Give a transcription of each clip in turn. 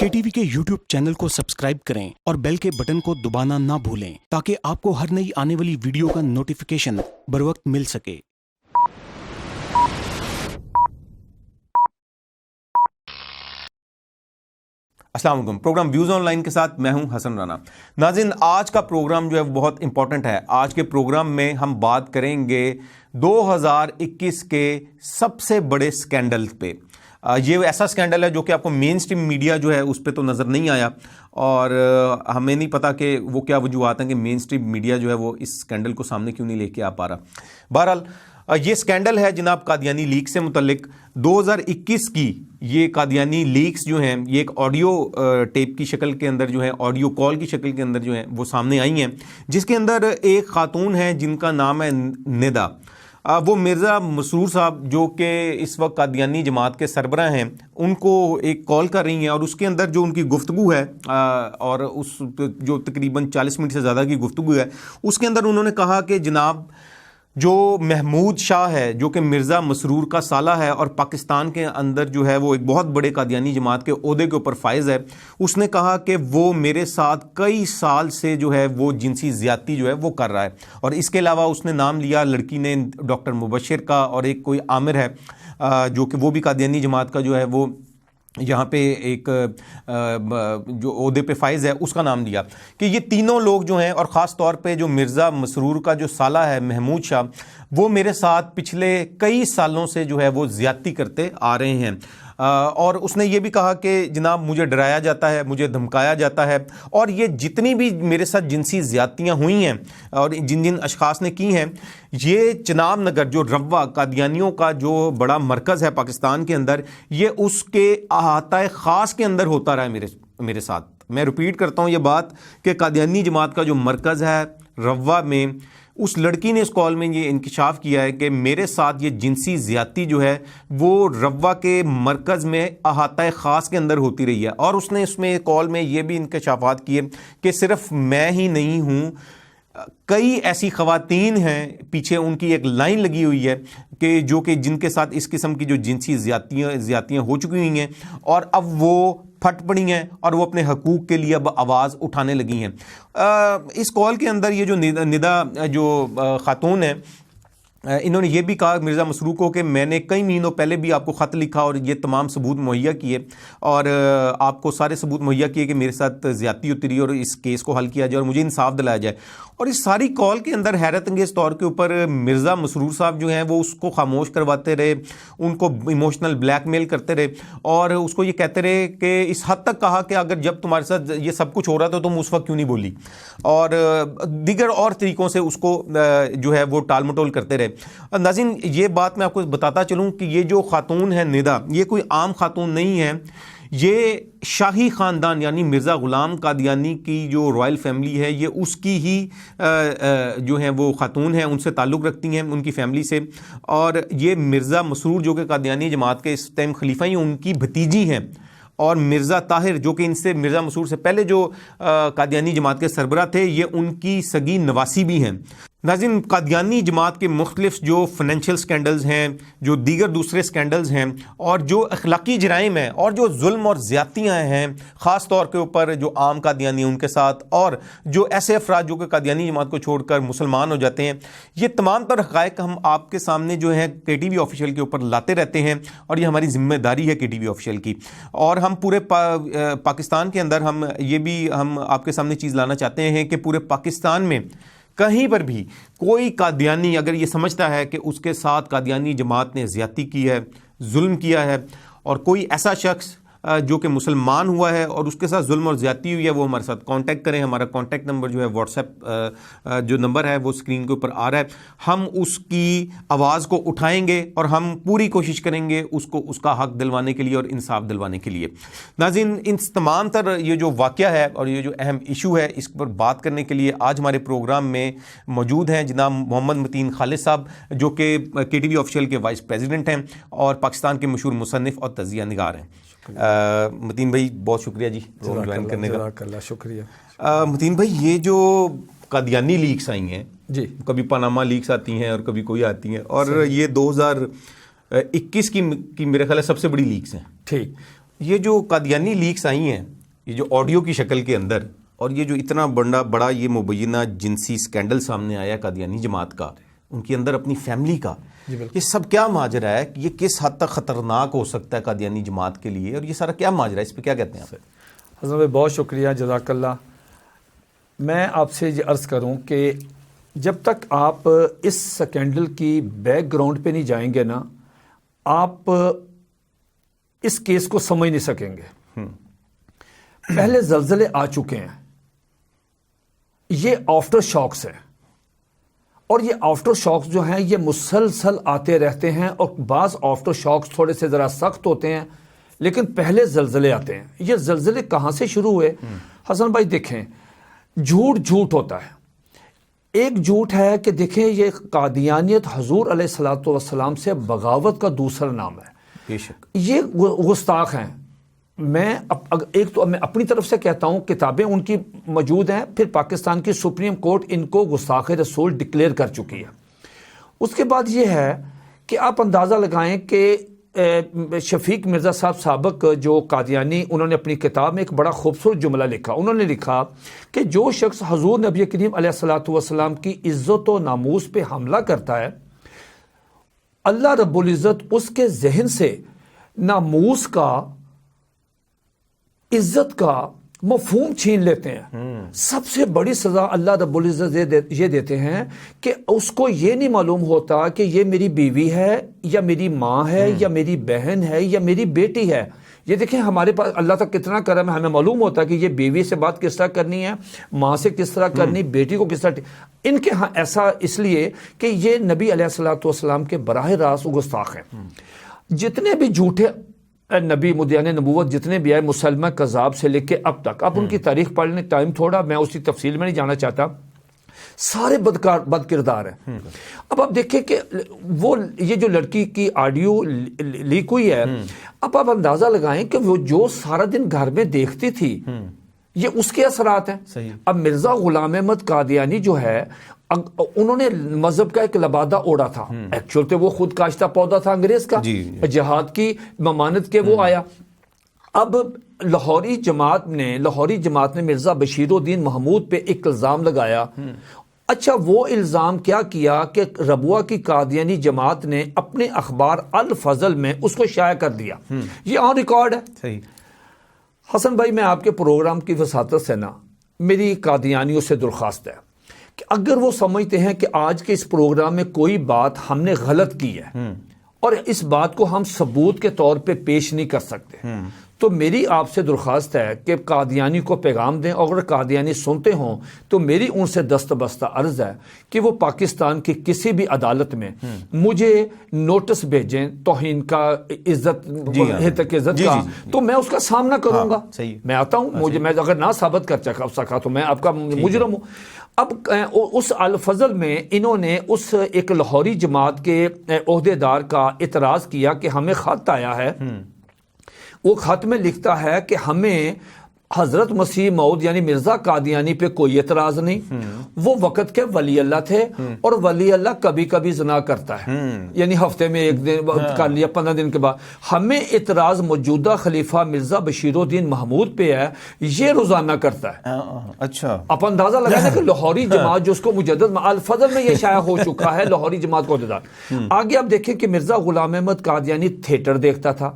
KTV کے YouTube channel کو subscribe کریں اور بیل کے بٹن کو دبانا نہ بھولیں تاکہ آپ کو ہر نئی آنے والی ویڈیو کا نوٹیفیکیشن بروقت مل سکے۔ السلام علیکم۔ پروگرام ویوز آن لائن کے ساتھ میں ہوں حسن رانا۔ ناظرین، آج کا پروگرام جو ہے بہت امپورٹنٹ ہے۔ آج کے پروگرام میں ہم بات کریں گے 2021 کے سب سے بڑے سکینڈل پہ۔ یہ ایسا سکینڈل ہے جو کہ آپ کو مین سٹریم میڈیا جو ہے اس پہ تو نظر نہیں آیا، اور ہمیں نہیں پتا کہ وہ کیا وجوہات ہیں کہ مین سٹریم میڈیا جو ہے وہ اس سکینڈل کو سامنے کیوں نہیں لے کے آ پا رہا۔ بہرحال یہ سکینڈل ہے جناب قادیانی لیک سے متعلق۔ 2021 کی یہ قادیانی لیکس جو ہیں یہ ایک آڈیو ٹیپ کی شکل کے اندر جو ہے، آڈیو کال کی شکل کے اندر جو ہیں وہ سامنے آئی ہیں، جس کے اندر ایک خاتون ہے جن کا نام ہے ندا۔ وہ مرزا مسرور صاحب جو کہ اس وقت قادیانی جماعت کے سربراہ ہیں، ان کو ایک کال کر رہی ہیں، اور اس کے اندر جو ان کی گفتگو ہے اور اس جو تقریباً 40 منٹ سے زیادہ کی گفتگو ہے، اس کے اندر انہوں نے کہا کہ جناب جو محمود شاہ ہے جو کہ مرزا مسرور کا سالہ ہے اور پاکستان کے اندر جو ہے وہ ایک بہت بڑے قادیانی جماعت کے عہدے کے اوپر فائز ہے، اس نے کہا کہ وہ میرے ساتھ کئی سال سے جو ہے وہ جنسی زیادتی جو ہے وہ کر رہا ہے۔ اور اس کے علاوہ اس نے نام لیا لڑکی نے ڈاکٹر مبشر کا، اور ایک کوئی عامر ہے جو کہ وہ بھی قادیانی جماعت کا جو ہے وہ یہاں پہ ایک جو عہدے پہ فائز ہے، اس کا نام لیا کہ یہ تینوں لوگ جو ہیں، اور خاص طور پہ جو مرزا مسرور کا جو سالہ ہے محمود شاہ، وہ میرے ساتھ پچھلے کئی سالوں سے جو ہے وہ زیادتی کرتے آ رہے ہیں۔ اور اس نے یہ بھی کہا کہ جناب مجھے ڈرایا جاتا ہے، مجھے دھمکایا جاتا ہے، اور یہ جتنی بھی میرے ساتھ جنسی زیادتیاں ہوئی ہیں اور جن جن اشخاص نے کی ہیں، یہ چناب نگر جو روا قادیانیوں کا جو بڑا مرکز ہے پاکستان کے اندر، یہ اس کے احاطہ خاص کے اندر ہوتا رہا ہے میرے ساتھ۔ میں ریپیٹ کرتا ہوں یہ بات کہ قادیانی جماعت کا جو مرکز ہے روا میں، اس لڑکی نے اس کال میں یہ انکشاف کیا ہے کہ میرے ساتھ یہ جنسی زیادتی جو ہے وہ روا کے مرکز میں احاطہ خاص کے اندر ہوتی رہی ہے۔ اور اس نے اس میں کال میں یہ بھی انکشافات کیے کہ صرف میں ہی نہیں ہوں، کئی ایسی خواتین ہیں، پیچھے ان کی ایک لائن لگی ہوئی ہے کہ جو کہ جن کے ساتھ اس قسم کی جو جنسی زیادتیاں ہو چکی ہوئی ہیں، اور اب وہ پھٹ پڑی ہیں اور وہ اپنے حقوق کے لیے اب آواز اٹھانے لگی ہیں۔ اس کال کے اندر یہ جو ندا جو خاتون ہے، انہوں نے یہ بھی کہا مرزا مسرور کو کہ میں نے کئی مہینوں پہلے بھی آپ کو خط لکھا اور یہ تمام ثبوت مہیا کیے، اور آپ کو سارے ثبوت مہیا کیے کہ میرے ساتھ زیادتی ہوتی رہی اور اس کیس کو حل کیا جائے اور مجھے انصاف دلایا جائے۔ اور اس ساری کال کے اندر حیرت انگیز طور کے اوپر مرزا مسرور صاحب جو ہیں وہ اس کو خاموش کرواتے رہے، ان کو ایموشنل بلیک میل کرتے رہے، اور اس کو یہ کہتے رہے کہ اس حد تک کہا کہ اگر جب تمہارے ساتھ یہ سب کچھ ہو رہا تھا تو تم اس وقت کیوں نہیں بولی، اور دیگر اور طریقوں سے اس کو جو ہے وہ ٹال مٹول کرتے رہے۔ ناظرین، یہ بات میں آپ کو بتاتا چلوں کہ یہ جو خاتون ہے ندا، یہ کوئی عام خاتون نہیں ہے، یہ شاہی خاندان یعنی مرزا غلام قادیانی کی جو رائل فیملی ہے، یہ اس کی ہی جو ہیں وہ خاتون ہیں، ان سے تعلق رکھتی ہیں، ان کی فیملی سے۔ اور یہ مرزا مسرور جو کہ قادیانی جماعت کے اس ٹائم خلیفہ ہیں، ان کی بھتیجی ہیں، اور مرزا طاہر جو کہ ان سے مرزا مسرور سے پہلے جو قادیانی جماعت کے سربراہ تھے، یہ ان کی سگی نواسی بھی ہیں۔ ناظرین، قادیانی جماعت کے مختلف جو فنینشیل سکینڈلز ہیں، جو دیگر دوسرے سکینڈلز ہیں، اور جو اخلاقی جرائم ہیں، اور جو ظلم اور زیادتیاں ہیں خاص طور کے اوپر جو عام قادیانی ان کے ساتھ، اور جو ایسے افراد جو کہ قادیانی جماعت کو چھوڑ کر مسلمان ہو جاتے ہیں، یہ تمام تر حقائق ہم آپ کے سامنے جو ہے KTV آفیشیل کے اوپر لاتے رہتے ہیں، اور یہ ہماری ذمہ داری ہے KTV آفیشیل کی۔ اور ہم پورے پاکستان کے اندر ہم یہ بھی ہم آپ کے سامنے چیز لانا چاہتے ہیں کہ پورے پاکستان میں کہیں پر بھی کوئی قادیانی اگر یہ سمجھتا ہے کہ اس کے ساتھ قادیانی جماعت نے زیادتی کی ہے، ظلم کیا ہے، اور کوئی ایسا شخص جو کہ مسلمان ہوا ہے اور اس کے ساتھ ظلم اور زیادتی ہوئی ہے، وہ ہمارے ساتھ کانٹیکٹ کریں۔ ہمارا کانٹیکٹ نمبر جو ہے واٹس ایپ جو نمبر ہے وہ اسکرین کے اوپر آ رہا ہے، ہم اس کی آواز کو اٹھائیں گے اور ہم پوری کوشش کریں گے اس کو اس کا حق دلوانے کے لیے اور انصاف دلوانے کے لیے۔ ناظرین، ان تمام تر یہ جو واقعہ ہے اور یہ جو اہم ایشو ہے، اس پر بات کرنے کے لیے آج ہمارے پروگرام میں موجود ہیں جناب محمد متین خالد صاحب، جو کہ KTV آفیشیل کے وائس پریزیڈنٹ ہیں اور پاکستان کے مشہور مصنف اور تجزیہ نگار ہیں۔ متین بھائی بہت شکریہ جی جوائن کرنے کا۔ جزاک اللہ، شکریہ۔ متین بھائی، یہ جو قادیانی لیکس آئی ہیں، جی، کبھی پاناما لیکس آتی ہیں اور کبھی کوئی آتی ہیں، اور یہ 2021 کی میرے خیال ہے سب سے بڑی لیکس ہیں۔ ٹھیک، یہ جو قادیانی لیکس آئی ہیں، یہ جو آڈیو کی شکل کے اندر اور یہ جو اتنا بڑا یہ مبینہ جنسی سکینڈل سامنے آیا قادیانی جماعت کا، ان کے اندر اپنی فیملی کا، یہ سب کیا ماجرا ہے؟ یہ کس حد تک خطرناک ہو سکتا ہے قادیانی جماعت کے لیے، اور یہ سارا کیا ماجرا ہے؟ اس پہ کیا کہتے ہیں آپ؟ حسن بھائی بہت شکریہ، جزاک اللہ۔ میں آپ سے یہ عرض کروں کہ جب تک آپ اس سکینڈل کی بیک گراؤنڈ پہ نہیں جائیں گے نا، آپ اس کیس کو سمجھ نہیں سکیں گے۔ پہلے زلزلے آ چکے ہیں، یہ آفٹر شاکس ہیں، اور یہ آفٹر شاکس جو ہیں یہ مسلسل آتے رہتے ہیں، اور بعض آفٹر شاکس تھوڑے سے ذرا سخت ہوتے ہیں، لیکن پہلے زلزلے آتے ہیں۔ یہ زلزلے کہاں سے شروع ہوئے؟ حسن بھائی دیکھیں، جھوٹ ہوتا ہے۔ ایک جھوٹ ہے کہ دیکھیں یہ قادیانیت حضور علیہ الصلوۃ والسلام سے بغاوت کا دوسرا نام ہے۔ بے شک یہ گستاخ ہیں۔ میں اپنی طرف سے کہتا ہوں، کتابیں ان کی موجود ہیں، پھر پاکستان کی سپریم کورٹ ان کو گستاخ رسول ڈکلیئر کر چکی ہے۔ اس کے بعد یہ ہے کہ آپ اندازہ لگائیں کہ شفیق مرزا صاحب سابق جو قادیانی، انہوں نے اپنی کتاب میں ایک بڑا خوبصورت جملہ لکھا۔ انہوں نے لکھا کہ جو شخص حضور نبی کریم علیہ الصلوۃ والسلام کی عزت و ناموس پہ حملہ کرتا ہے، اللہ رب العزت اس کے ذہن سے ناموس کا، عزت کا مفہوم چھین لیتے ہیں۔ سب سے بڑی سزا اللہ رب العزت یہ دیتے ہیں کہ اس کو یہ نہیں معلوم ہوتا کہ یہ میری بیوی ہے یا میری ماں ہے یا میری بہن ہے یا میری بیٹی ہے۔ یہ دیکھیں ہمارے پاس اللہ تک کتنا کرم ہے، ہمیں معلوم ہوتا ہے کہ یہ بیوی سے بات کس طرح کرنی ہے، ماں سے کس طرح کرنی، بیٹی کو کس طرح۔ ان کے ہاں ایسا اس لیے کہ یہ نبی علیہ الصلوۃ والسلام کے براہ راست گستاخ ہیں۔ جتنے بھی جھوٹے نبی مدعیان نبوت جتنے بھی آئے، مسلمہ کذاب سے لے کے اب تک، اب ان کی تاریخ پڑھ لیں، ٹائم تھوڑا، میں اسی تفصیل میں نہیں جانا چاہتا، سارے بد کردار ہیں۔ اب آپ دیکھیں کہ وہ یہ جو لڑکی کی آڈیو لیک ہوئی ہے، اب آپ اندازہ لگائیں کہ وہ جو سارا دن گھر میں دیکھتی تھی، یہ اس کے اثرات ہیں۔ اب مرزا غلام احمد قادیانی جو ہے، انہوں نے مذہب کا ایک لبادہ اوڑا تھا، ایکچوئل تو وہ خود کاشتہ پودا تھا انگریز کا، جہاد کی ممانت کے وہ آیا۔ اب لاہوری جماعت نے مرزا بشیر الدین محمود پہ ایک الزام لگایا۔ اچھا، وہ الزام کیا کیا کہ ربوہ کی قادیانی جماعت نے اپنے اخبار الفضل میں اس کو شائع کر دیا۔ یہ آن ریکارڈ ہے۔ صحیح۔ حسن بھائی، میں آپ کے پروگرام کی وساطت سے نا، میری قادیانیوں سے درخواست ہے کہ اگر وہ سمجھتے ہیں کہ آج کے اس پروگرام میں کوئی بات ہم نے غلط کی ہے اور اس بات کو ہم ثبوت کے طور پہ پیش نہیں کر سکتے، تو میری آپ سے درخواست ہے کہ قادیانی کو پیغام دیں، اور اگر قادیانی سنتے ہوں تو میری ان سے دست بستہ عرض ہے کہ وہ پاکستان کی کسی بھی عدالت میں مجھے نوٹس بھیجیں توہین کا، عزت عزت کا، تو میں اس کا سامنا کروں گا۔ میں آتا ہوں، میں اگر نہ ثابت کر سکا تو میں آپ کا مجرم ہوں۔ اب اس الفضل میں انہوں نے اس ایک لاہوری جماعت کے عہدے دار کا اعتراض کیا کہ ہمیں خط آیا ہے، وہ خط میں لکھتا ہے کہ ہمیں حضرت مسیح موعود یعنی مرزا قادیانی پہ کوئی اعتراض نہیں، وہ وقت کے ولی اللہ تھے، اور ولی اللہ کبھی کبھی زنا کرتا ہے، یعنی ہفتے میں ایک دن کر لیا، 15 دن کے بعد۔ ہمیں اعتراض موجودہ خلیفہ مرزا بشیر الدین محمود پہ ہے، یہ روزانہ کرتا ہے۔ اچھا، آپ اندازہ لگائیں کہ لاہوری جماعت جو اس کو مجدد الفضل میں یہ شائع ہو چکا ہے، لاہوری جماعت کو عہدیدار۔ آگے آپ دیکھیں کہ مرزا غلام احمد قادیانی تھیٹر دیکھتا تھا،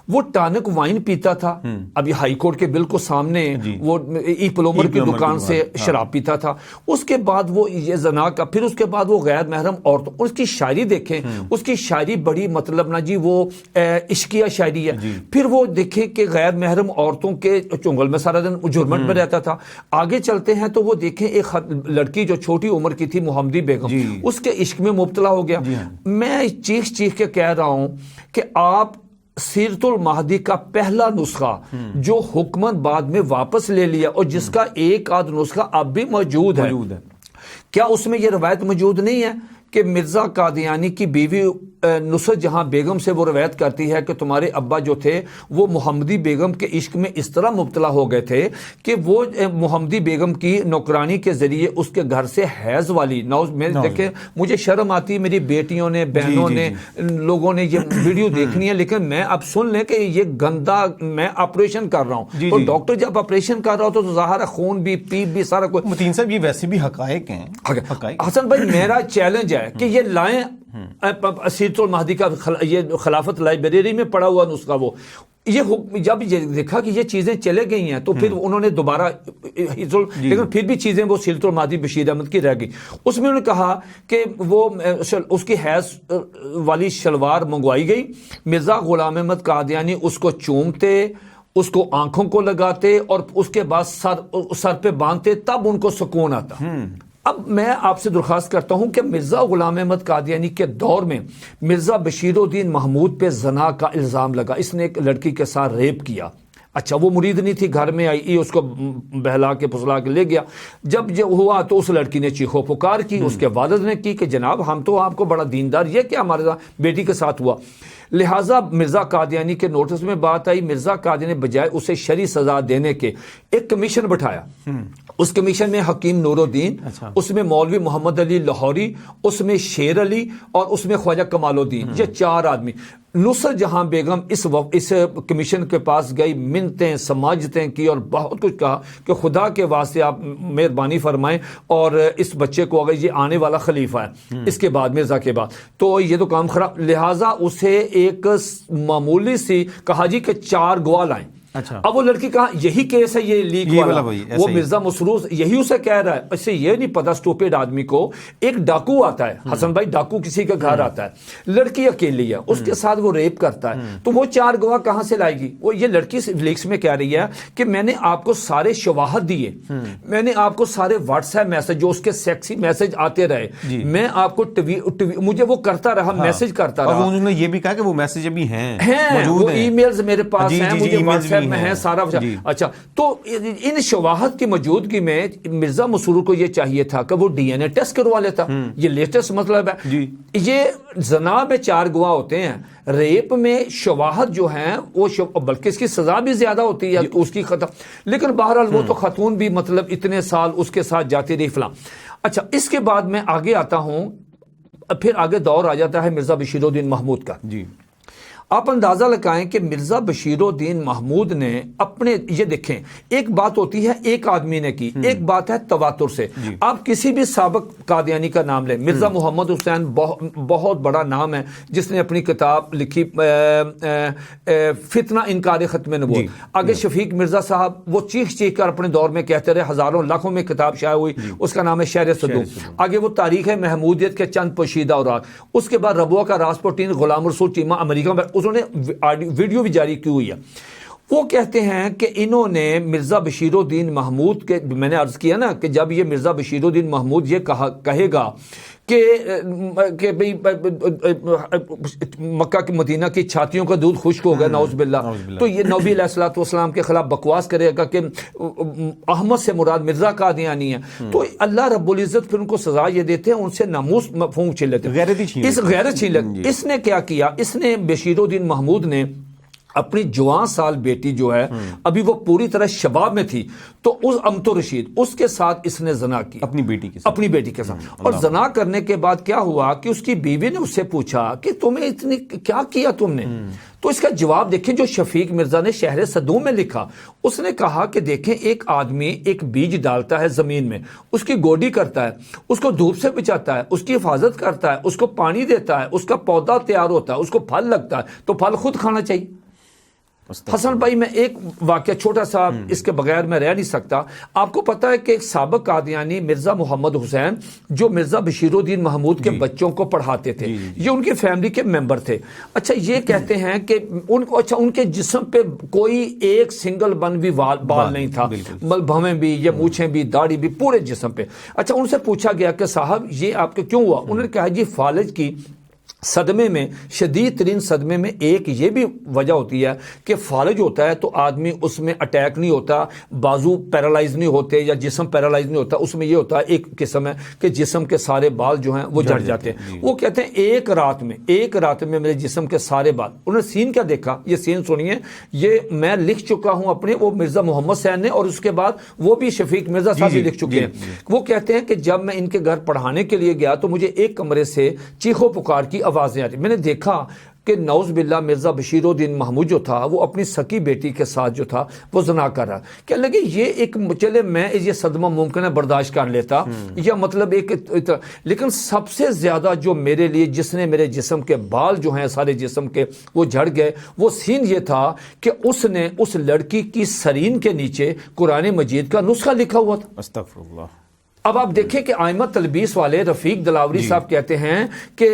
وہ ٹانک وائن پیتا تھا، ابھی ہائی کورٹ کے بالکل سامنے وہ ای پلومر کی دکان سے شراب پیتا تھا۔ اس کے بعد وہ یہ زنا کا، پھر اس کے بعد وہ غیر محرم عورتوں، اس کی شاعری دیکھیں، اس کی شاعری بڑی مطلب نا جی وہ عشقیہ شاعری ہے۔ پھر وہ دیکھیں کہ غیر محرم عورتوں کے چنگل میں سارا دن جرمنٹ میں رہتا تھا۔ آگے چلتے ہیں تو وہ دیکھیں ایک لڑکی جو چھوٹی عمر کی تھی، محمدی بیگم، اس کے عشق میں مبتلا ہو گیا۔ میں چیخ کے کہہ رہا ہوں کہ آپ سیرت المہدی کا پہلا نسخہ جو حکمت بعد میں واپس لے لیا، اور جس کا ایک آدھ نسخہ اب بھی موجود ہے، کیا اس میں یہ روایت موجود نہیں ہے کہ مرزا قادیانی کی بیوی نصرت جہاں بیگم سے وہ روایت کرتی ہے کہ تمہارے ابا جو تھے وہ محمدی بیگم کے عشق میں اس طرح مبتلا ہو گئے تھے کہ وہ محمدی بیگم کی نوکرانی کے ذریعے اس کے گھر سے حیض والی میں دیکھیں مجھے شرم آتی ہے، میری بیٹیوں نے بہنوں نے لوگوں نے یہ ویڈیو دیکھنی ہے، لیکن میں اب سن لیں کہ یہ گندا میں آپریشن کر رہا ہوں، تو ڈاکٹر جب آپریشن کر رہا ہو تو ظاہر ہے خون بھی پیپ بھی سارا کچھ. متین صاحب یہ ویسے بھی حقائق ہیں. حسن بھائی میرا چیلنج ہے کہ یہ لائیں سیرت المہدی کا یہ خلافت لائبریری میں پڑا ہوا نسخہ، وہ یہ جب یہ دیکھا کہ یہ چیزیں چلے گئی ہیں تو پھر انہوں نے دوبارہ لیکن پھر بھی چیزیں وہ سیرت المہدی بشیر احمد کی رہ گئی. اس میں انہوں نے کہا کہ وہ اس کی حیض والی شلوار منگوائی گئی، مرزا غلام احمد قادیانی اس کو چومتے، اس کو آنکھوں کو لگاتے اور اس کے بعد سر پہ باندھتے، تب ان کو سکون آتا. اب میں آپ سے درخواست کرتا ہوں کہ مرزا غلام احمد قادیانی کے دور میں مرزا بشیر الدین محمود پہ زنا کا الزام لگا، اس نے ایک لڑکی کے ساتھ ریپ کیا. اچھا وہ مرید نہیں تھی، گھر میں آئی، اس کو بہلا کے پھسلا کے لے گیا. جب یہ ہوا تو اس لڑکی نے چیخو پکار کی، اس کے والد نے کی کہ جناب ہم تو آپ کو بڑا دیندار، یہ کیا ہمارے بیٹی کے ساتھ ہوا. لہٰذا مرزا قادیانی کے نوٹس میں بات آئی، مرزا قادیانی نے بجائے اسے شرعی سزا دینے کے ایک کمیشن بٹھایا. اس کمیشن میں حکیم نور الدین، اس میں مولوی محمد علی لاہوری، اس میں شیر علی اور اس میں خواجہ کمال الدین، یہ 4 آدمی. نصرت جہاں بیگم اس کمیشن کے پاس گئی، منتیں سماجتیں کی اور بہت کچھ کہا کہ خدا کے واسطے آپ مہربانی فرمائیں اور اس بچے کو اگر یہ آنے والا خلیفہ ہے اس کے بعد مرزا کے بعد تو یہ تو کام خراب. لہٰذا اسے ایک معمولی سی کہا جی کہ 4 گواہ لائیں. اب وہ لڑکی کہا یہی کیس ہے، یہ لیک والا، وہ مرزا مسرور یہی اسے کہہ رہا ہے. اسے یہ نہیں پتا اسٹوپڈ آدمی کو، ایک ڈاکو آتا ہے حسن بھائی، ڈاکو کسی کے گھر آتا ہے، لڑکی اکیلی ہے، اس کے ساتھ وہ ریپ کرتا ہے، تو وہ 4 گواہ کہاں سے لائے گی؟ وہ یہ لڑکی لیکس میں کہہ رہی ہے کہ میں نے آپ کو سارے شواہد دیے، میں نے آپ کو سارے واٹس ایپ میسج جو اس کے سیکسی میسج آتے رہے، میں آپ کو مجھے وہ کرتا رہا، میسج کرتا رہا. انہوں نے یہ بھی کہا کہ وہ میسج ابھی ہیں، وہ ای میلز میرے پاس ہیں، مجھے واٹس ایپ میں ہے سارا. اچھا تو ان شواہد کی موجودگی میں مرزا مسرور کو یہ چاہیے تھا کہ وہ ڈی این اے ٹیسٹ کروا لیتا. یہ لیٹسٹ مطلب ہے. یہ زنا میں 4 گواہ ہوتے ہیں، ریپ میں شواہد جو ہیں وہ بلکہ اس کی سزا بھی زیادہ ہوتی ہے اس کی ختم. لیکن بہرحال وہ تو خاتون بھی مطلب اتنے سال اس کے ساتھ جاتی رہی فلاں. اچھا اس کے بعد میں آگے آتا ہوں، پھر آگے دور آ جاتا ہے مرزا بشیر الدین محمود کا. آپ اندازہ لگائیں کہ مرزا بشیر الدین محمود نے اپنے، یہ دیکھیں ایک بات ہوتی ہے ایک آدمی نے کی، ایک بات ہے تواتر سے. آپ کسی بھی سابق قادیانی کا نام لیں، مرزا محمد حسین بہت بڑا نام ہے جس نے اپنی کتاب لکھی فتنہ انکار ختم نبوت. آگے شفیق مرزا صاحب وہ چیخ کر اپنے دور میں کہتے رہے، ہزاروں لاکھوں میں کتاب شائع ہوئی، اس کا نام ہے شہر صدوق. آگے وہ تاریخ محمودیت کے چند پوشیدہ اوراق. اس کے بعد ربوہ کا راسپوٹین، غلام رسول چیمہ امریکہ میں انہوں نے ویڈیو بھی جاری کی ہوئی ہے. وہ کہتے ہیں کہ انہوں نے مرزا بشیر الدین محمود کے، میں نے عرض کیا نا کہ جب یہ مرزا بشیر الدین محمود یہ کہے گا کہ بھئی مکہ کی مدینہ کی چھاتیوں کا دودھ خشک ہو گیا نعوذ باللہ، تو یہ نبی علیہ الصلوۃ والسلام کے خلاف بکواس کرے گا کہ احمد سے مراد مرزا قادیانی ہے، تو اللہ رب العزت پھر ان کو سزا یہ دیتے ہیں، ان سے ناموس مفہوم چھین لیتے ہیں، غیرت چھین لیتے. اس نے کیا کیا؟ اس نے بشیر الدین محمود نے اپنی جوان سال بیٹی جو ہے ابھی وہ پوری طرح شباب میں تھی، تو اس امتو رشید اس کے ساتھ اس نے زنا کی اپنی بیٹی کے ساتھ. اور زنا کرنے کے بعد کیا ہوا کہ اس کی بیوی نے اس سے پوچھا کہ تمہیں اتنی کیا کیا تم نے؟ تو اس کا جواب دیکھیں جو شفیق مرزا نے شہر صدوق میں لکھا. اس نے کہا کہ دیکھیں ایک آدمی ایک بیج ڈالتا ہے زمین میں، اس کی گوڈی کرتا ہے، اس کو دھوپ سے بچاتا ہے، اس کی حفاظت کرتا ہے، اس کو پانی دیتا ہے، اس کا پودا تیار ہوتا ہے، اس کو پھل لگتا ہے، تو پھل خود کھانا چاہیے. حسن بھائی میں ایک واقعہ چھوٹا سا اس کے بغیر میں رہ نہیں سکتا. آپ کو پتا ہے کہ ایک سابق قادیانی مرزا محمد حسین جو مرزا بشیر الدین محمود کے بچوں کو پڑھاتے تھے، یہ ان کی فیملی کے ممبر تھے. اچھا یہ کہتے ہیں کہ ان کے جسم پہ کوئی ایک سنگل بن بھی بال نہیں تھا، بھویں بھی، یہ مونچھیں بھی، داڑھی بھی، پورے جسم پہ. اچھا ان سے پوچھا گیا کہ صاحب یہ آپ کے کیوں ہوا؟ انہوں نے کہا جی فالج کی صدمے میں، شدید ترین صدمے میں ایک یہ بھی وجہ ہوتی ہے کہ فالج ہوتا ہے تو آدمی اس میں اٹیک نہیں ہوتا، بازو پیرالائز نہیں ہوتے یا جسم پیرالائز نہیں ہوتا، اس میں یہ ہوتا ہے ایک قسم ہے کہ جسم کے سارے بال جو ہیں وہ جھڑ جاتے ہیں۔ وہ کہتے ہیں ایک رات میں میرے جسم کے سارے بال، انہوں نے سین کیا دیکھا، یہ سین سنیے، یہ میں لکھ چکا ہوں اپنے، وہ مرزا محمد حسین نے، اور اس کے بعد وہ بھی شفیق مرزا صاحب بھی لکھ چکے ہیں۔ وہ کہتے ہیں کہ جب میں ان کے گھر پڑھانے کے لیے گیا تو مجھے ایک کمرے سے چیخو پکار کی آوازیں آ رہی، میں نے دیکھا کہ نعوذ باللہ مرزا بشیر الدین محمود جو تھا وہ اپنی سکی بیٹی کے ساتھ جو تھا وہ زنا کر رہا، کہنے لگے یہ ایک، چلے میں یہ صدمہ ممکن ہے برداشت کر لیتا یا مطلب ایک، لیکن سب سے زیادہ جو میرے لیے جس نے میرے جسم کے بال جو ہیں سارے جسم کے وہ جھڑ گئے، وہ سین یہ تھا کہ اس نے اس لڑکی کی سرین کے نیچے قرآن مجید کا نسخہ لکھا ہوا تھا۔ استغفر اللہ۔ اب آپ دیکھیں کہ آئمہ تلبیس والے رفیق دلاوری صاحب کہتے ہیں کہ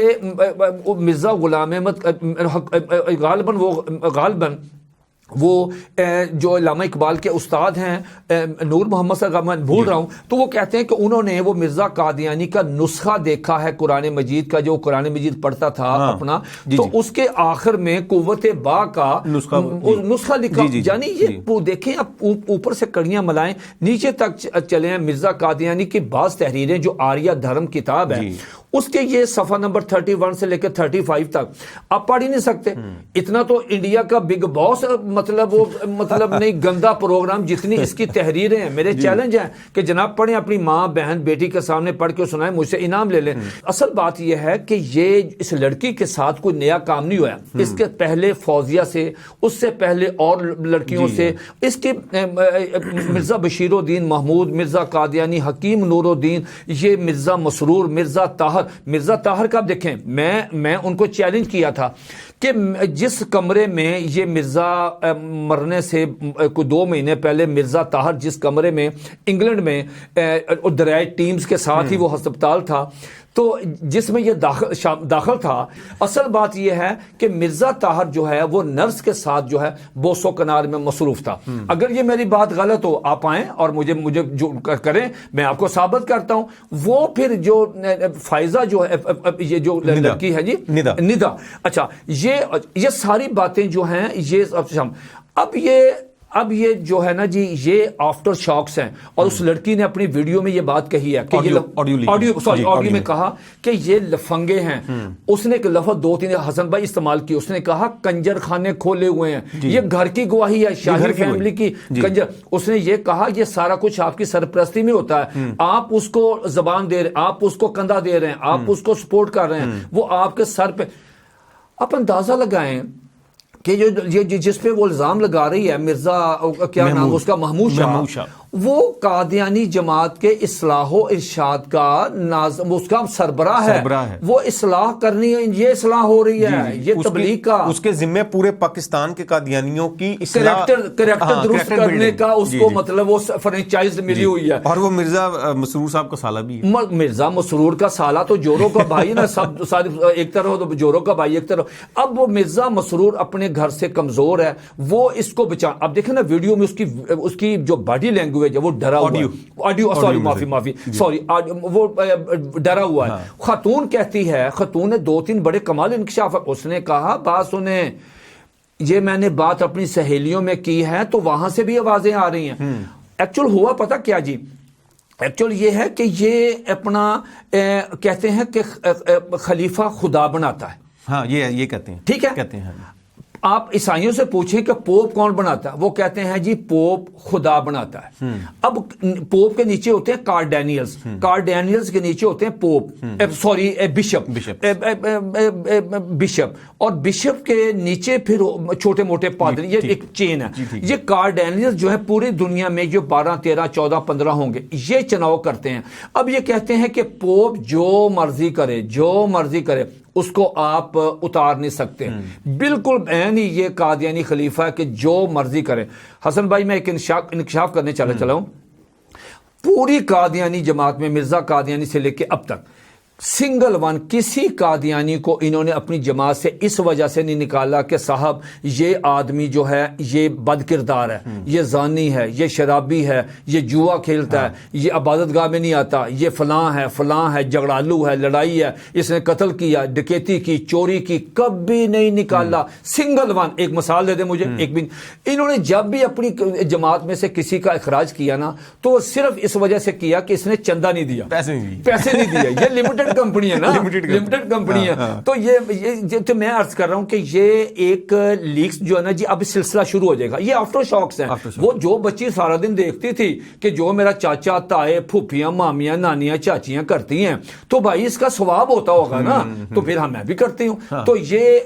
مرزا غلام احمد غالباً وہ جو علامہ اقبال کے استاد ہیں نور محمد صاحب، میں بھول رہا ہوں، تو وہ کہتے ہیں کہ انہوں نے وہ مرزا قادیانی کا نسخہ دیکھا ہے قرآن مجید کا، جو قرآن مجید پڑھتا تھا اپنا، تو اس کے آخر میں قوت با کا نسخہ لکھا، یعنی یہ دیکھیں آپ اوپر سے کڑیاں ملائیں نیچے تک چلے ہیں۔ مرزا قادیانی کی بعض تحریریں جو آریہ دھرم کتاب ہے اس کے یہ صفحہ نمبر 31 سے لے کے 35 تک آپ پڑھ ہی نہیں سکتے، اتنا تو انڈیا کا بگ باس مطلب نہیں گندا پروگرام جتنی اس کی تحریریں ہیں۔ میرے چیلنج ہیں کہ جناب پڑھیں، اپنی ماں بہن بیٹی کے سامنے پڑھ کے سنائیں، مجھ سے انعام لے لیں۔ اصل بات یہ ہے کہ یہ اس لڑکی کے ساتھ کوئی نیا کام نہیں ہوا، اس کے پہلے فوزیہ سے، اس سے پہلے اور لڑکیوں سے، اس کے مرزا بشیر الدین محمود، مرزا قادیانی، حکیم نور الدین، یہ مرزا مسرور، مرزا طاہر کا دیکھیں، میں ان کو چیلنج کیا تھا کہ جس کمرے میں یہ مرزا مرنے سے کوئی 2 مہینے پہلے مرزا طاہر جس کمرے میں انگلینڈ میں دریائے ٹیمز کے ساتھ ہی وہ ہسپتال تھا، تو جس میں یہ داخل تھا، اصل بات یہ ہے کہ مرزا طاہر جو ہے وہ نرس کے ساتھ جو ہے بوسو کنار میں مصروف تھا۔ اگر یہ میری بات غلط ہو آپ آئیں اور مجھے جو کریں، میں آپ کو ثابت کرتا ہوں۔ وہ پھر جو فائزہ جو ہے، یہ جو لڑکی ہے جی ندا، اچھا یہ ساری باتیں جو ہیں یہ اب یہ جو ہے نا جی یہ آفٹر شاکس ہیں، اور اس لڑکی نے اپنی ویڈیو میں یہ بات کہی ہے کہ آڈیو میں کہا کہ یہ لفنگے ہیں۔ اس نے ایک لفظ 2-3 حسن بھائی استعمال کی، اس نے کہا کنجر خانے کھولے ہوئے ہیں، یہ گھر کی گواہی ہے، شاہی فیملی کی کنجر۔ اس نے یہ کہا یہ سارا کچھ آپ کی سرپرستی میں ہوتا ہے، آپ اس کو زبان دے رہے ہیں، آپ اس کو کندھا دے رہے ہیں، آپ اس کو سپورٹ کر رہے ہیں، وہ آپ کے سر پہ۔ آپ اندازہ لگائیں کہ جس پہ وہ الزام لگا رہی ہے مرزا کیا نام اس کا محمود شاہ، وہ قادیانی جماعت کے اصلاح و ارشاد کا اس کا سربراہ ہے، وہ اصلاح کرنی ہے، یہ اصلاح ہو رہی ہے، یہ تبلیغ کا اس کے ذمہ پورے پاکستان کے قادیانیوں کی کریکٹر درست کرنے کا اس کو مطلب وہ فرنچائز ملی ہوئی ہے۔ اور وہ مرزا مسرور صاحب کا سالہ بھی ہے، مرزا مسرور کا سالہ تو جوروں کا بھائی نا، سب سارے ایک طرف تو جوروں کا بھائی ایک طرف۔ اب وہ مرزا مسرور اپنے گھر سے کمزور ہے، وہ اس کو بچا، اب دیکھیں نا ویڈیو میں اس کی جو باڈی لینگویج ہے وہ ڈرا ہوا ہے، معافی وہ ڈرا ہوا ہے۔ خاتون کہتی ہے، خاتون نے 2-3 بڑے کمال انکشاف، اس نے کہا بات سنیں، یہ میں نے بات اپنی سہیلیوں میں کی ہے تو وہاں سے بھی آوازیں آ رہی ہیں۔ ایکچول ہوا پتہ کیا جی، ایکچول یہ ہے کہ یہ اپنا کہتے ہیں کہ خلیفہ خدا بناتا ہے، ہاں یہ کہتے ہیں، ٹھیک ہے، کہتے ہیں۔ آپ عیسائیوں سے پوچھیں کہ پوپ کون بناتا ہے، وہ کہتے ہیں جی پوپ خدا بناتا ہے۔ اب پوپ کے نیچے ہوتے ہیں کارڈینیلز کے نیچے ہوتے ہیں پوپ، بشپ، اور بشپ کے نیچے پھر چھوٹے موٹے پادری، یہ ایک چین ہے۔ یہ کارڈینیلز جو ہے پوری دنیا میں جو 12 13 14 15 ہوں گے، یہ چناؤ کرتے ہیں۔ اب یہ کہتے ہیں کہ پوپ جو مرضی کرے اس کو آپ اتار نہیں سکتے، بالکل عین ہی یہ قادیانی خلیفہ ہے کہ جو مرضی کرے۔ حسن بھائی میں ایک انکشاف کرنے چلا ہوں، پوری قادیانی جماعت میں مرزا قادیانی سے لے کے اب تک سنگل ون کسی قادیانی کو انہوں نے اپنی جماعت سے اس وجہ سے نہیں نکالا کہ صاحب یہ آدمی جو ہے یہ بد کردار ہے، یہ زانی ہے، یہ شرابی ہے، یہ جوا کھیلتا ہے، یہ عبادت گاہ میں نہیں آتا، یہ فلاں ہے، جھگڑالو ہے، لڑائی ہے، اس نے قتل کیا، ڈکیتی کی، چوری کی، کبھی نہیں نکالا. Single one. ایک مثال دے دیں مجھے ایک بھی. انہوں نے جب بھی اپنی جماعت میں سے کسی کا اخراج کیا نا تو وہ صرف اس وجہ سے کیا کہ اس نے چندہ نہیں دیا، پیسے نہیں دیے. یہ لمیٹڈ کمپنی ہے نا، لمیٹڈ کمپنی ہے. تو یہ میں عرض کر رہا ہوں کہ یہ ایک لیکس جو ہے نا جی اب سلسلہ شروع ہو جائے گا. یہ آفٹر شاکس ہیں. وہ جو بچی سارا دن دیکھتی تھی کہ جو میرا چاچا، تائے، پھوپھیاں، مامیاں، نانیاں، چاچیاں کرتی ہیں تو بھائی اس کا ثواب ہوتا ہوگا نا، تو پھر میں بھی کرتی ہوں. تو یہ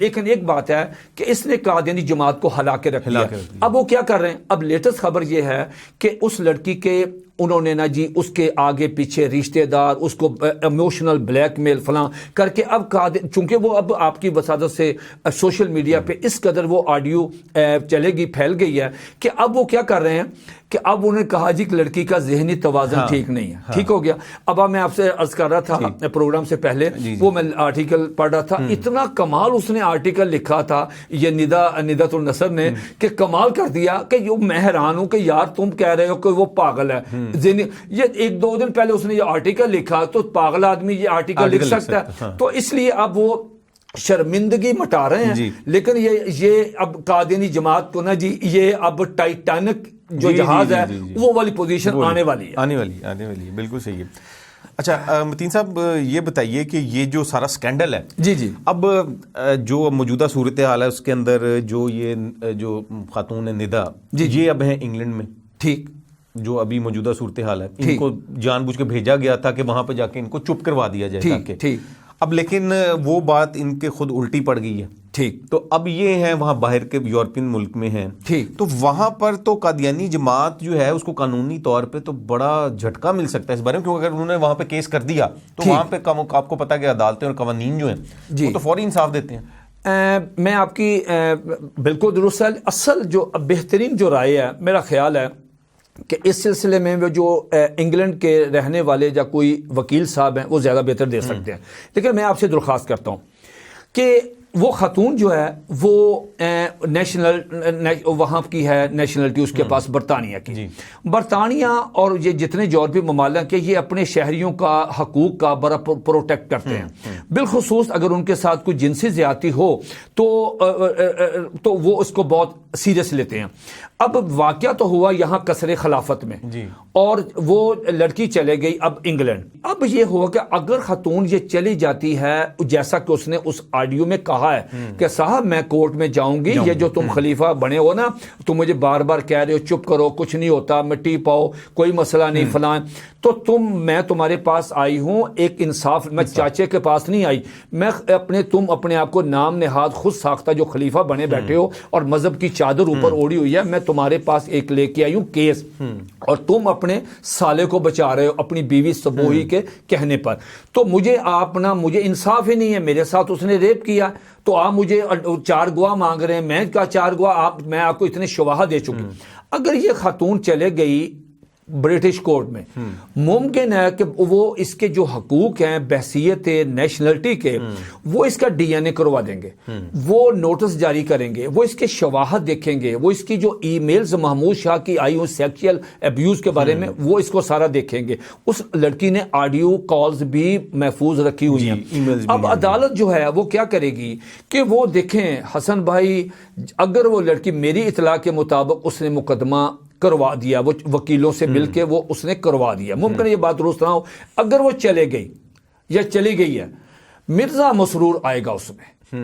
لیکن ایک بات ہے کہ اس نے قادیانی جماعت کو ہلا کے رکھ دیا. اب وہ کیا کر رہے ہیں؟ اب لیٹسٹ خبر یہ ہے کہ اس لڑکی کے انہوں نے نا جی اس کے آگے پیچھے رشتہ دار اس کو ایموشنل بلیک میل فلاں کر کے اب چونکہ وہ اب آپ کی وسادت سے سوشل میڈیا پہ اس قدر وہ آڈیو چلے گی، پھیل گئی ہے کہ اب وہ کیا کر رہے ہیں کہ اب انہوں نے کہا جی کہ لڑکی کا ذہنی توازن ٹھیک نہیں ہے. ٹھیک ہو گیا. اب میں آپ سے عرض کر رہا تھا پروگرام سے پہلے وہ میں آرٹیکل پڑھ رہا تھا، اتنا کمال اس نے آرٹیکل لکھا تھا یہ ندت النصر نے کہ کمال کر دیا کہ میں حیران ہوں کہ یار تم کہہ رہے ہو کہ وہ پاگل ہے. یہ ایک دو دن پہلے اس نے یہ آرٹیکل لکھا تو پاگل آدمی یہ آرٹیکل لکھ سکتا ہے. تو اس لیے اب وہ شرمندگی مٹا رہے ہیں. لیکن یہ اب قادیانی جماعت کو نا جی یہ اب ٹائٹینک جو جہاز ہے وہ والی پوزیشن آنے والی ہے. بالکل صحیح ہے. اچھا متین صاحب یہ بتائیے کہ یہ جو سارا سکینڈل ہے جی اب جو موجودہ صورتحال ہے اس کے اندر جو خاتون ندا یہ اب ہیں انگلینڈ میں. ٹھیک. جو ابھی موجودہ صورتحال ہے ان کو جان بوجھ کے بھیجا گیا تھا کہ وہاں پہ جا کے ان کو چپ کروا دیا جائے. اب لیکن وہ بات ان کے خود الٹی پڑ گئی ہے. ٹھیک. تو اب یہ ہیں وہاں باہر کے یورپین ملک میں ہیں. ٹھیک. تو وہاں پر تو قادیانی جماعت جو ہے اس کو قانونی طور پہ تو بڑا جھٹکا مل سکتا ہے اس بارے میں، کیونکہ اگر انہوں نے وہاں پہ کیس کر دیا تو وہاں پہ آپ کو پتا کہ عدالتیں اور قوانین جو ہیں وہ تو فوری انصاف دیتے ہیں. میں آپ کی بالکل درست ہے. اصل جو بہترین جو رائے ہے میرا خیال ہے کہ اس سلسلے میں وہ جو انگلینڈ کے رہنے والے یا کوئی وکیل صاحب ہیں وہ زیادہ بہتر دے سکتے ہیں. لیکن میں آپ سے درخواست کرتا ہوں کہ وہ خاتون جو ہے وہ وہاں کی ہے نیشنلٹی اس کے پاس برطانیہ کی. برطانیہ اور یہ جتنے یورپی ممالک ہیں یہ اپنے شہریوں کا حقوق کا بڑا پروٹیکٹ کرتے ہیں. بالخصوص اگر ان کے ساتھ کوئی جنسی زیادتی ہو تو وہ اس کو بہت سیریس لیتے ہیں. اب واقعہ تو ہوا یہاں قصر خلافت میں اور وہ لڑکی چلے گئی اب انگلینڈ. اب یہ ہوا کہ اگر خاتون یہ چلی جاتی ہے جیسا کہ اس نے اس آڈیو میں کہا ہے کہ صاحب میں کورٹ میں جاؤں گی، یہ جو تم خلیفہ بنے ہو نا تم مجھے بار بار کہہ رہے ہو چپ کرو، کچھ نہیں ہوتا، مٹی پاؤ، کوئی مسئلہ نہیں فلاں، تو میں تمہارے پاس آئی ہوں ایک انصاف. میں چاچے کے پاس نہیں آئی، میں تم اپنے آپ کو نام نہاد خود ساختہ جو خلیفہ بنے بیٹھے ہو اور مذہب کی چادر اوپر اوڑی ہوئی ہے، میں تمہارے پاس ایک لے کے آئی ہوں کیس، اور تم اپنے سالے کو بچا رہے ہو اپنی بیوی سبوہی کے کہنے پر. تو مجھے انصاف ہی نہیں ہے. میرے ساتھ اس نے ریپ کیا تو آپ مجھے 4 گواہ مانگ رہے ہیں. میں کہا 4 گواہ میں آپ کو اتنے شواہد دے چکی. اگر یہ خاتون چلے گئی برٹش کورٹ میں، ممکن ہے کہ وہ اس کے جو حقوق ہیں بحثیت نیشنلٹی کے وہ اس کا ڈی این اے کروا دیں گے، وہ نوٹس جاری کریں گے، وہ اس کے شواہد دیکھیں گے، وہ اس کی جو ای میلز محمود شاہ کی آئی ہوں سیکشل ابیوز کے بارے میں وہ اس کو سارا دیکھیں گے. اس لڑکی نے آڈیو کالز بھی محفوظ رکھی ہوئی ہیں. اب عدالت جو ہے وہ کیا کرے گی کہ وہ دیکھیں حسن بھائی اگر وہ لڑکی میری اطلاع کے مطابق اس نے مقدمہ کروا دیا، وہ وکیلوں سے مل کے وہ اس نے کروا دیا، ممکن یہ بات درست نہ ہو. اگر وہ چلے گئی یا چلی گئی ہے مرزا مسرور آئے گا اس میں،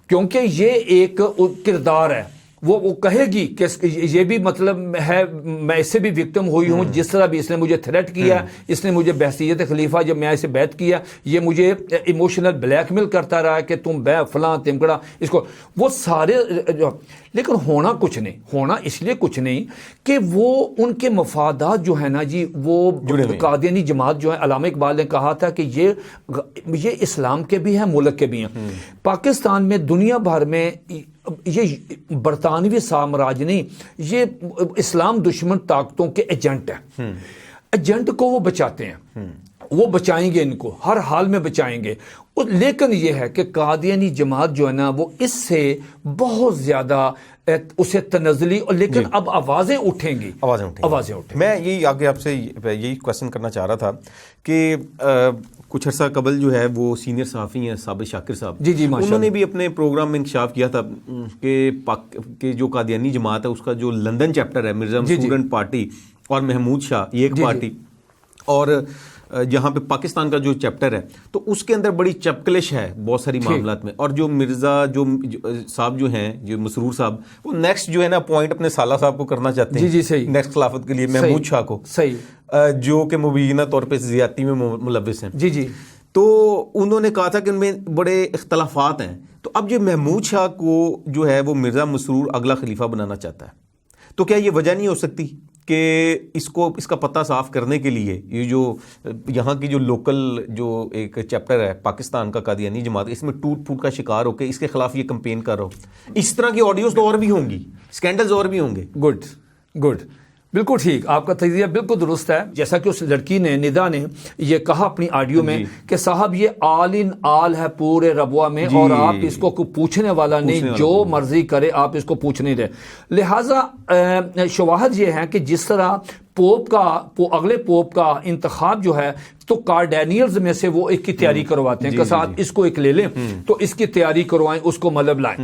کیونکہ یہ ایک کردار ہے. وہ کہے گی کہ یہ بھی مطلب ہے میں اس سے بھی وکٹم ہوئی ہوں، جس طرح بھی اس نے مجھے تھریٹ کیا، اس نے مجھے بحثیت خلیفہ جب میں اسے بیعت کیا یہ مجھے ایموشنل بلیک میل کرتا رہا کہ تم فلاں تمکڑا اس کو وہ سارے. لیکن ہونا کچھ نہیں، ہونا اس لیے کچھ نہیں کہ وہ ان کے مفادات جو ہے نا جی وہ قادیانی جماعت جو ہے، علامہ اقبال نے کہا تھا کہ یہ اسلام کے بھی ہیں ملک کے بھی ہیں. پاکستان میں دنیا بھر میں یہ برطانوی سامراج نہیں، یہ اسلام دشمن طاقتوں کے ایجنٹ ہیں. ایجنٹ کو وہ بچاتے ہیں. وہ بچائیں گے ان کو، ہر حال میں بچائیں گے. لیکن یہ ہے کہ قادیانی جماعت جو ہے نا وہ اس سے بہت زیادہ اسے تنزلی، اور لیکن اب آوازیں اٹھیں گی. آوازیں اٹھیں. میں یہی آگے آپ سے یہی کویسچن کرنا چاہ رہا تھا کہ کچھ عرصہ قبل جو ہے وہ سینئر صحافی ہیں صابر شاکر صاحب، جی انہوں نے بھی اپنے پروگرام میں انکشاف کیا تھا کہ جو قادیانی جماعت ہے اس کا جو لندن چیپٹر ہے، مرزا مسعود پارٹی اور محمود شاہ یہ ایک پارٹی، اور جہاں پہ پاکستان کا جو چیپٹر ہے تو اس کے اندر بڑی چپکلش ہے بہت ساری معاملات میں. اور جو مرزا جو صاحب جو ہیں، جو مسرور صاحب، وہ نیکسٹ جو ہے نا اپوائنٹ اپنے سالہ صاحب کو کرنا چاہتے ہیں جی صحیح نیکسٹ خلافت کے لیے، محمود شاہ کو، صحیح، جو کہ مبینہ طور پہ زیادتی میں ملوث ہیں. جی تو انہوں نے کہا تھا کہ ان میں بڑے اختلافات ہیں. تو اب یہ محمود شاہ کو جو ہے وہ مرزا مسرور اگلا خلیفہ بنانا چاہتا ہے، تو کیا یہ وجہ نہیں ہو سکتی کہ اس کا پتہ صاف کرنے کے لیے یہ جو یہاں کی جو لوکل جو ایک چیپٹر ہے پاکستان کا قادیانی جماعت، اس میں ٹوٹ پھوٹ کا شکار ہو کے اس کے خلاف یہ کمپین کر رہا ہو؟ اس طرح کی آڈیوز تو اور بھی ہوں گی، سکینڈلز اور بھی ہوں گے. گڈ، بالکل ٹھیک، آپ کا تجزیہ بالکل درست ہے. جیسا کہ اس لڑکی نے، ندا نے یہ کہا اپنی آڈیو میں کہ صاحب یہ آل ان آل ہے پورے ربوہ میں، اور آپ اس کو کوئی پوچھنے والا نہیں، جو مرضی کرے آپ اس کو پوچھ نہیں رہے. لہٰذا شواہد یہ ہیں کہ جس طرح اگلے پوپ کا انتخاب جو ہے تو کارڈینیلز میں سے وہ ایک کی تیاری کرواتے ہیں کہ ساتھ اس کو ایک لے لیں تو اس کی تیاری کروائیں، اس کو مطلب لائیں.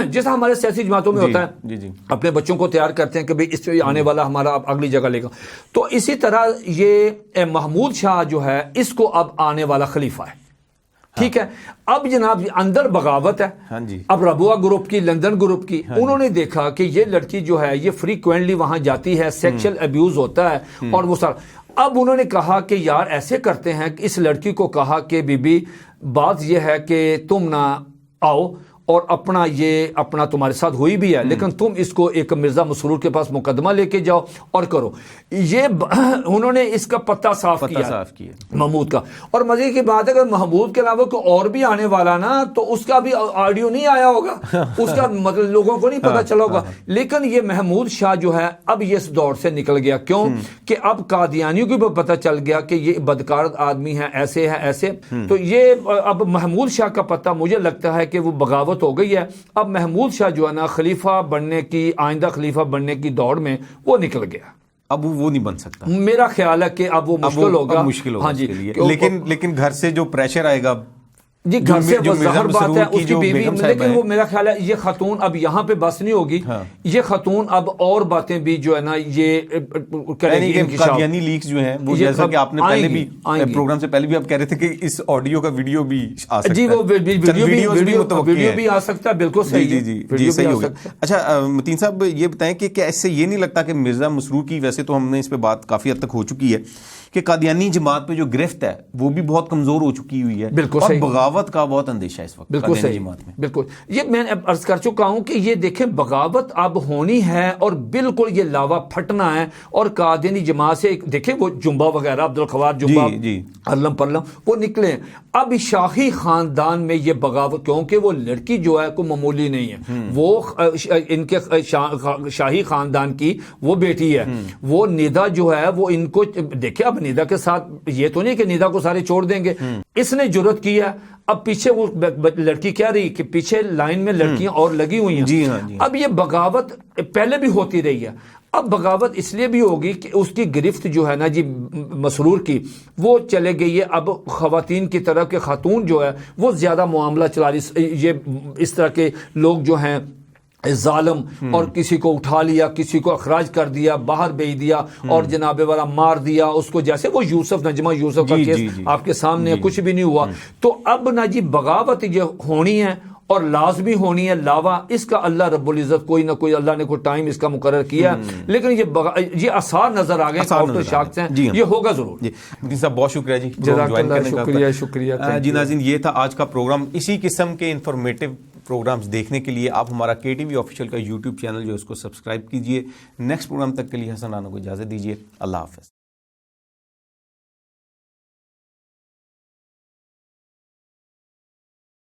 جیسا ہمارے سیاسی جماعتوں میں ہوتا ہے، اپنے بچوں کو تیار کرتے ہیں کہ بھئی اس سے آنے والا ہمارا اب اگلی جگہ لے گا. تو اسی طرح یہ محمود شاہ جو ہے اس کو اب آنے والا خلیفہ ہے. ٹھیک ہے، اب جناب اندر بغاوت ہے. اب ربوہ گروپ کی، لندن گروپ کی، انہوں نے دیکھا کہ یہ لڑکی جو ہے یہ فریکوینٹلی وہاں جاتی ہے، سیکشل ابیوز ہوتا ہے اور وہ سارا. اب انہوں نے کہا کہ یار ایسے کرتے ہیں کہ اس لڑکی کو کہا کہ بی بی بات یہ ہے کہ تم نہ آؤ اور اپنا تمہارے ساتھ ہوئی بھی ہے، لیکن تم اس کو ایک مرزا مسرور کے پاس مقدمہ لے کے جاؤ اور کرو. یہ انہوں نے اس کا پتہ صاف کیا محمود کا. اور مزے کی بات ہے کہ محمود کے علاوہ کوئی اور بھی آنے والا نا تو اس کا بھی آڈیو نہیں آیا ہوگا، اس کا مطلب لوگوں کو نہیں پتا چلا ہوگا. لیکن یہ محمود شاہ جو ہے اب یہ اس دور سے نکل گیا. کیوں کہ اب قادیانیوں کو بھی پتہ چل گیا کہ یہ بدکار آدمی ہے، ایسے ہے ایسے. تو یہ اب محمود شاہ کا پتہ مجھے لگتا ہے کہ وہ بغاوت ہو گئی ہے. اب محمود شاہ جو ہے نا خلیفہ بننے کی، آئندہ خلیفہ بننے کی دوڑ میں وہ نکل گیا. اب وہ نہیں بن سکتا، میرا خیال ہے کہ اب وہ مشکل ہوگا. ہاں جی، لیکن گھر سے جو پریشر آئے گا، جی گھر سے وہ ظاہر بات ہے اس کی بیوی، لیکن وہ میرا خیال ہے یہ خاتون اب یہاں پہ بس نہیں ہوگی. یہ خاتون اب اور باتیں بھی جو ہے نا یہ کرے گی. قادیانی لیکس جو ہیں وہ جیسا کہ آپ نے پہلے بھی پروگرام سے پہلے بھی آپ کہہ رہے تھے کہ اس آڈیو کا ویڈیو بھی آ سکتا ہے. جی وہ ویڈیو بھی آ سکتا ہے، بالکل صحیح. جی صحیح ہو گیا. اچھا متین صاحب یہ بتائیں کہ کیا اس سے یہ نہیں لگتا کہ مرزا مسرور کی، ویسے تو ہم نے اس پہ بات کافی حد تک ہو چکی ہے کہ قادیانی جماعت پہ جو گرفت ہے وہ بھی بہت کمزور ہو چکی ہوئی ہے، اور بغاوت کا بہت اندیشہ ہے اس وقت قادیانی جماعت میں؟ بالکل، یہ میں عرض کر چکا ہوں کہ یہ دیکھیں بغاوت اب ہونی ہے اور بالکل یہ لاوا پھٹنا ہے. اور قادیانی جماعت سے دیکھیں وہ جنبہ وغیرہ، عبدالخوار جنبہ، علم پرلم وہ نکلے. اب شاہی خاندان میں یہ بغاوت، کیونکہ وہ لڑکی جو ہے کوئی معمولی نہیں ہے، وہ ان کے شاہی خاندان کی وہ بیٹی ہے. وہ ندا جو ہے وہ ان کو دیکھیں، اب ندا کے ساتھ یہ تو نہیں کہ ندا کو سارے چھوڑ دیں گے. اس نے جرت کی ہے. اب پیچھے وہ لڑکی کیا رہی کہ پیچھے لائن میں لڑکیاں اور لگی ہوئی ہیں. اب یہ بغاوت پہلے بھی ہوتی رہی ہے. اب بغاوت اس لیے بھی ہوگی کہ اس کی گرفت جو ہے نا جی مسرور کی وہ چلے گئی ہے اب خواتین کی طرف، کہ خاتون جو ہے وہ زیادہ معاملہ چلا رہی. یہ اس طرح کے لوگ جو ہیں ظالم، اور کسی کو اٹھا لیا، کسی کو اخراج کر دیا، باہر بھیج دیا اور جناب والا مار دیا اس کو، جیسے وہ یوسف، نجمہ یوسف کا کیس آپ کے سامنے کچھ بھی نہیں ہوا. تو اب نا جی بغاوت یہ ہونی ہے اور لازمی ہونی ہے. لاوا اس کا اللہ رب العزت کوئی نہ کوئی، اللہ نے کوئی ٹائم اس کا مقرر کیا ہے، لیکن یہ آثار نظر آ گئے شاخ ہیں، یہ ہوگا ضرور. جی متین صاحب بہت شکریہ جی، شکریہ. جی ناظرین یہ تھا آج کا پروگرام. اسی قسم کے انفارمیٹو پروگرامز دیکھنے کے لیے آپ ہمارا KTV آفیشیل کا یوٹیوب چینل جو ہے اس کو سبسکرائب کیجئے. نیکسٹ پروگرام تک کے لیے حسن رانا کو اجازت دیجیے. اللہ حافظ.